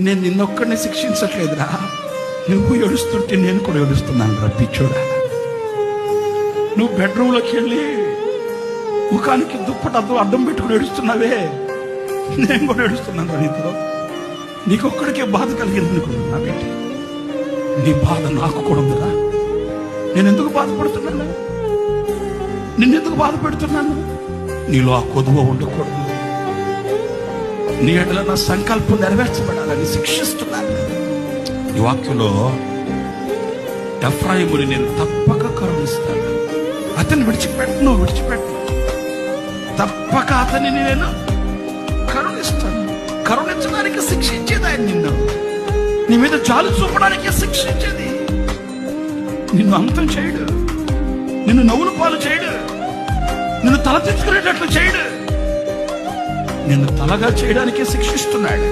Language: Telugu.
నేను నిన్నొక్కడిని శిక్షించట్లేదురా, నువ్వు ఏడుస్తుంటే నేను కూడా ఏడుస్తున్నాను రా పిచ్చోడా. నువ్వు బెడ్రూమ్లోకి వెళ్ళి ముఖానికి దుప్పటి అడ్డం పెట్టుకుని ఏడుస్తున్నావే, నేను కూడా ఏడుస్తున్నాను రా నీతో. నీకొక్కడికే బాధ కలిగింది అనుకున్నా పెట్టి, నీ బాధ నాకు కూడా ఉందిరా. నేనెందుకు బాధపడుతున్నాను, నిన్నెందుకు బాధ పెడుతున్నాను? నీలో ఆ కొదువ ఉండకూడదు, నీ ఎడల నా సంకల్పం నెరవేర్చబడాలని శిక్షిస్తున్నాను. ఈ వాక్యంలో ఎఫ్రాయిముని నేను తప్పక కరుణిస్తాను, అతన్ని విడిచిపెట్టు, తప్పక అతనిని నేను కరుణిస్తాను. కరుణించడానికి శిక్షించేది ఆయన, నీ మీద జాలి చూపడానికి శిక్షించేది. నిన్ను అంతం చేయడు, నిన్ను నవ్వుల పాలు చేయడు, నిన్ను తల తెచ్చుకునేటట్లు చేయడు, నిన్ను తలగా చేయడానికే శిక్షిస్తున్నాడు.